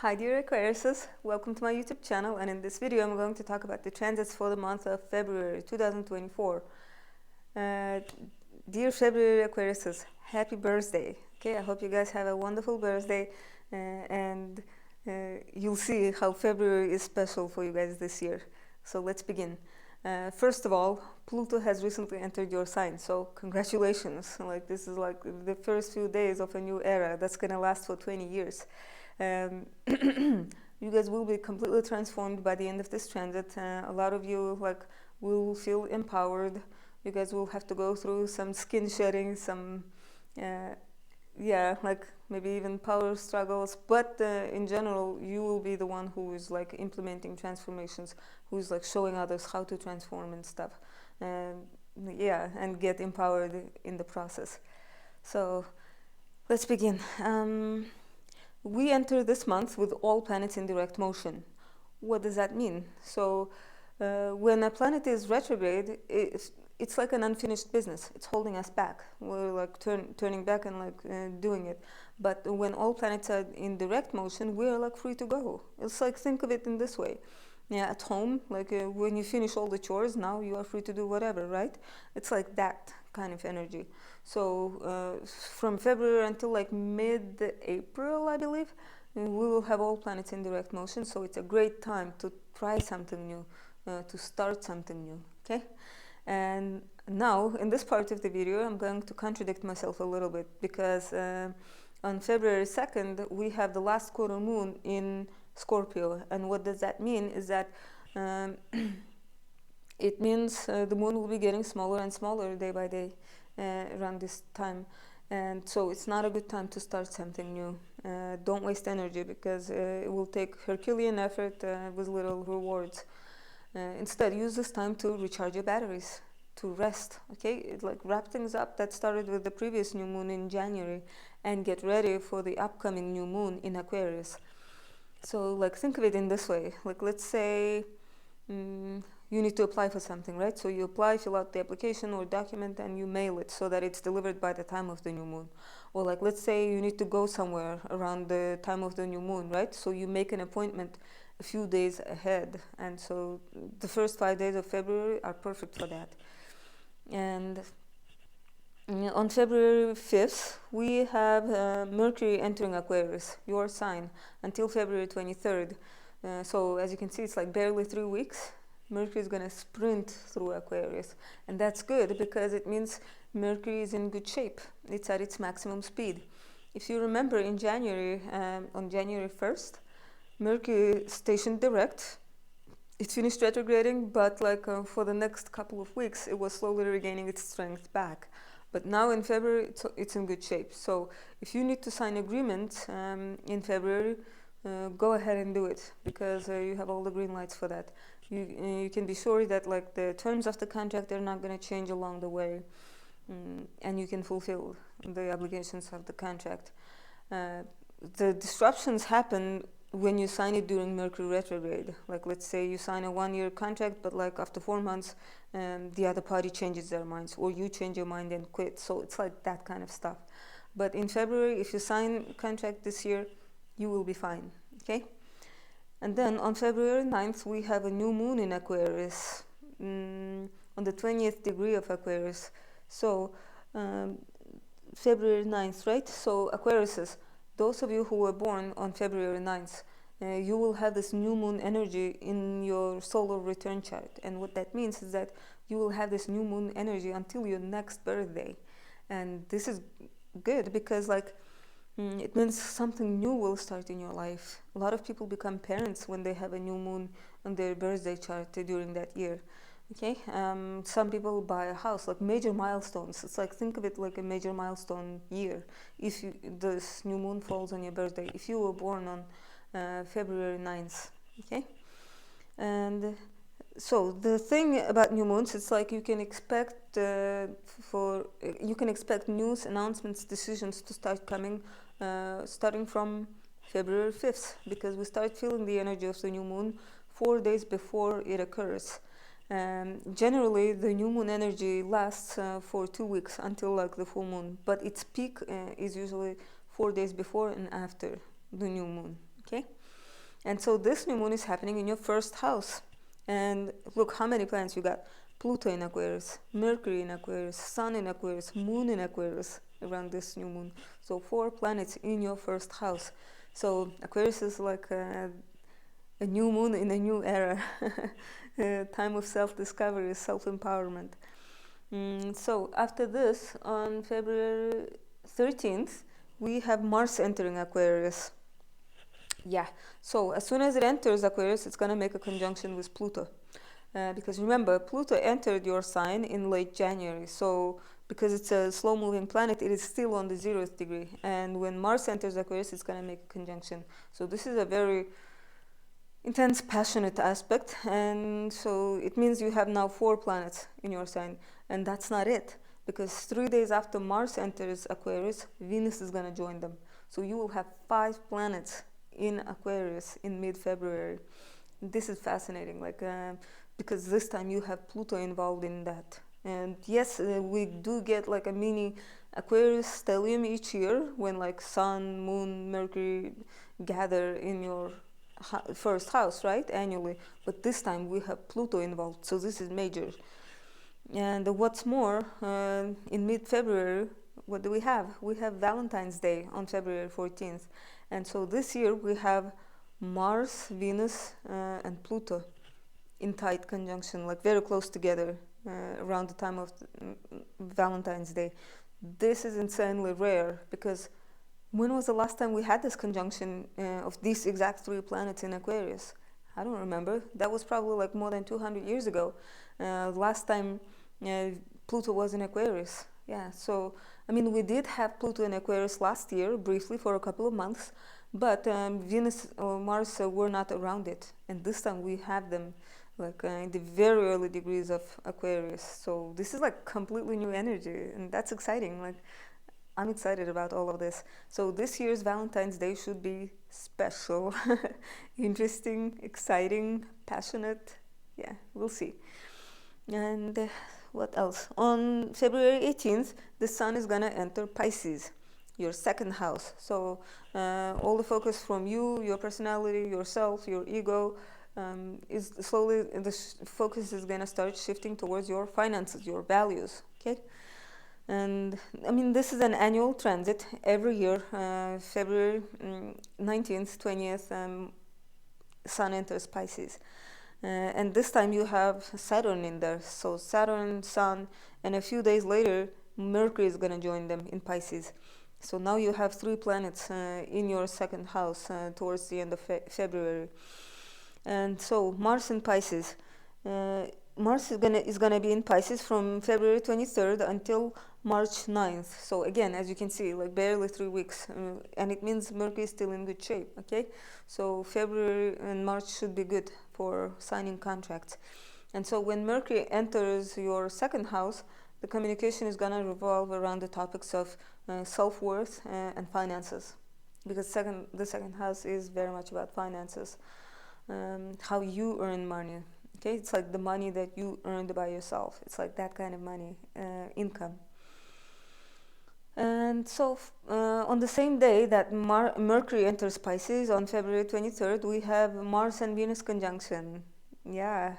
Hi dear Aquariuses, welcome to my YouTube channel, and in this video I'm going to talk about the transits for the month of February 2024. Dear February Aquariuses, happy birthday. Okay, I hope you guys have a wonderful birthday and you'll see how February is special for you guys this year. So let's begin. First of all, Pluto has recently entered your sign, so congratulations. Like, this is like the first few days of a new era that's gonna last for 20 years. You guys will be completely transformed by the end of this transit. A lot of you will feel empowered. You guys will have to go through some skin shedding, some like maybe even power struggles, but in general you will be the one who is like implementing transformations, who is like showing others how to transform and stuff, and get empowered in the process. So let's begin. We enter this month with all planets in direct motion. What does that mean? So when a planet is retrograde, it's like an unfinished business. It's holding us back. We're like turning back and doing it. But when all planets are in direct motion, we're like free to go. It's like, think of it in this way. Yeah, at home, like when you finish all the chores, now you are free to do whatever, right? It's like that kind of energy. So from February until like mid-April, I believe, we will have all planets in direct motion. So it's a great time to try something new, to start something new, okay? And now, in this part of the video, I'm going to contradict myself a little bit, because on February 2nd, we have the last quarter moon in Scorpio. And what does that mean is that it means the moon will be getting smaller and smaller day by day around this time. And so it's not a good time to start something new. Don't waste energy, because it will take Herculean effort with little rewards. Instead, use this time to recharge your batteries, to rest, okay? Like, wrap things up that started with the previous new moon in January, and get ready for the upcoming new moon in Aquarius. So like, think of it in this way. Like, let's say you need to apply for something, right? So you apply, fill out the application or document, and you mail it so that it's delivered by the time of the new moon. Or like, let's say you need to go somewhere around the time of the new moon, right? So you make an appointment a few days ahead, and so the first 5 days of February are perfect for that. And on February 5th, we have Mercury entering Aquarius, your sign, until February 23rd. So as you can see, it's like barely 3 weeks. Mercury is going to sprint through Aquarius, and that's good, because it means Mercury is in good shape. It's at its maximum speed. If you remember, in January, on January 1st, Mercury stationed direct. It finished retrograding, but like for the next couple of weeks, it was slowly regaining its strength back. But now in February, it's in good shape. So if you need to sign agreement in February, go ahead and do it, because you have all the green lights for that. You can be sure that like the terms of the contract are not going to change along the way, and you can fulfill the obligations of the contract. The disruptions happen when you sign it during Mercury retrograde. Like, let's say you sign a 1-year contract, but like after 4 months the other party changes their minds, or you change your mind and quit. So it's like that kind of stuff. But in February, if you sign a contract this year, you will be fine, okay? And then on February 9th, we have a new moon in Aquarius, on the 20th degree of Aquarius. So February 9th, right? So Aquariuses, those of you who were born on February 9th, you will have this new moon energy in your solar return chart. And what that means is that you will have this new moon energy until your next birthday. And this is good, because like, it means something new will start in your life. A lot of people become parents when they have a new moon on their birthday chart during that year. Okay, some people buy a house, like major milestones. It's like, think of it like a major milestone year. If this new moon falls on your birthday, if you were born on February 9th, okay? And so the thing about new moons, it's like you can expect news, announcements, decisions to start coming starting from February 5th, because we start feeling the energy of the new moon 4 days before it occurs. Generally, the new moon energy lasts for 2 weeks until like the full moon, but its peak is usually 4 days before and after the new moon, okay? And so this new moon is happening in your first house. And look how many planets you got. Pluto in Aquarius, Mercury in Aquarius, Sun in Aquarius, Moon in Aquarius around this new moon. So 4 planets in your first house. So Aquarius is like a new moon in a new era. A time of self-discovery, self-empowerment. So after this, on February 13th, we have Mars entering Aquarius. Yeah, so as soon as it enters Aquarius, it's going to make a conjunction with Pluto. Because remember, Pluto entered your sign in late January. So because it's a slow moving planet, it is still on the 0th degree. And when Mars enters Aquarius, it's going to make a conjunction. So this is a very intense, passionate aspect. And so it means you have now 4 planets in your sign. And that's not it. Because 3 days after Mars enters Aquarius, Venus is going to join them. So you will have 5 planets in Aquarius in mid-February. This is fascinating, because this time you have Pluto involved in that. And yes, we do get like a mini Aquarius stellium each year when like Sun, Moon, Mercury gather in your first house, right, annually. But this time we have Pluto involved, so this is major. And what's more, in mid-February, what do we have? We have Valentine's Day on February 14th. And so this year we have Mars, Venus, and Pluto in tight conjunction, like very close together around the time of Valentine's Day. This is insanely rare because when was the last time we had this conjunction of these exact 3 planets in Aquarius? I don't remember. That was probably like more than 200 years ago. Last time Pluto was in Aquarius. Yeah, so I mean, we did have Pluto in Aquarius last year, briefly for a couple of months, but Venus or Mars were not around it. And this time we have them like in the very early degrees of Aquarius. So this is like completely new energy, and that's exciting. Like, I'm excited about all of this. So this year's Valentine's Day should be special, interesting, exciting, passionate. Yeah, we'll see. And what else? On February 18th, the Sun is gonna enter Pisces, your second house. So all the focus from you, your personality, yourself, your ego, is slowly, the focus is gonna start shifting towards your finances, your values, okay? And I mean, this is an annual transit every year. February 19th, 20th, Sun enters Pisces. And this time you have Saturn in there. So Saturn, Sun, and a few days later, Mercury is going to join them in Pisces. So now you have 3 planets in your second house towards the end of February. And so Mars in Pisces. Mars is gonna be in Pisces from February 23rd until March 9th. So again, as you can see, like barely 3 weeks, and it means Mercury is still in good shape. Okay, so February and March should be good for signing contracts. And so when Mercury enters your second house, the communication is gonna revolve around the topics of self-worth and finances, because the second house is very much about finances, how you earn money. Okay, it's like the money that you earned by yourself. It's like that kind of money, income. And so on the same day that Mercury enters Pisces, on February 23rd, we have Mars and Venus conjunction. Yeah,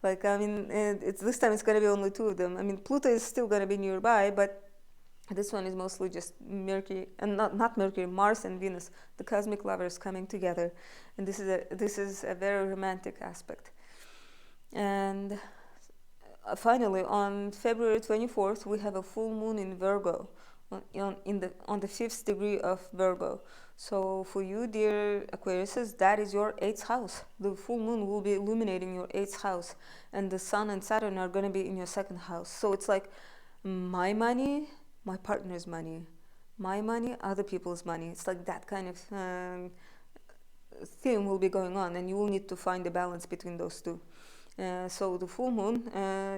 like, I mean, it's this time it's going to be only 2 of them. I mean, Pluto is still going to be nearby, but this one is mostly just Mercury, and not Mercury, Mars and Venus, the cosmic lovers coming together. And this is a very romantic aspect. And finally, on February 24th, we have a full moon in Virgo, on the 5th degree of Virgo. So for you, dear Aquariuses, that is your 8th house. The full moon will be illuminating your 8th house, and the Sun and Saturn are going to be in your 2nd house. So it's like my money, my partner's money, my money, other people's money. It's like that kind of theme will be going on, and you will need to find a balance between those 2. So the full moon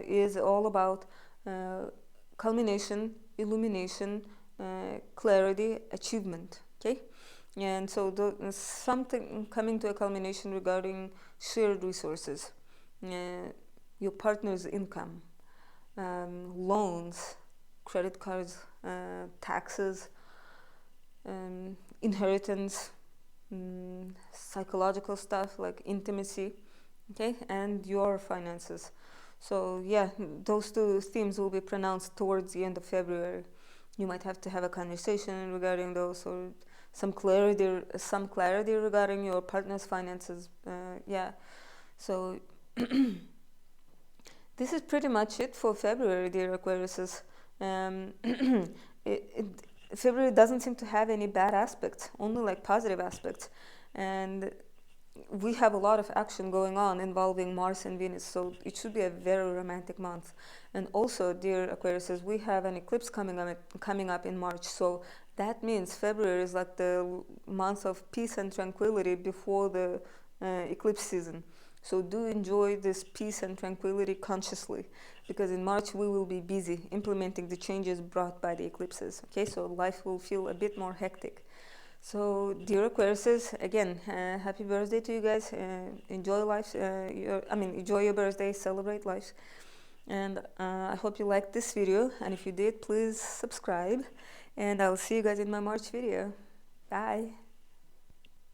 is all about culmination, illumination, clarity, achievement. Okay, and so something coming to a culmination regarding shared resources, your partner's income, loans, credit cards, taxes, inheritance, psychological stuff like intimacy, okay, and your finances. So yeah, those two themes will be pronounced towards the end of February. You might have to have a conversation regarding those, or some clarity regarding your partner's finances. Yeah, so this is pretty much it for February, dear Aquariuses. It, it, February doesn't seem to have any bad aspects, only like positive aspects, and we have a lot of action going on involving Mars and Venus, so it should be a very romantic month. And also, dear Aquariuses, we have an eclipse coming up in March, so that means February is like the month of peace and tranquility before the eclipse season. So do enjoy this peace and tranquility consciously, because in March we will be busy implementing the changes brought by the eclipses. Okay, so life will feel a bit more hectic. So, dear Aquariuses, again, happy birthday to you guys. Enjoy life. Enjoy your birthday. Celebrate life. And I hope you liked this video. And if you did, please subscribe. And I'll see you guys in my March video. Bye.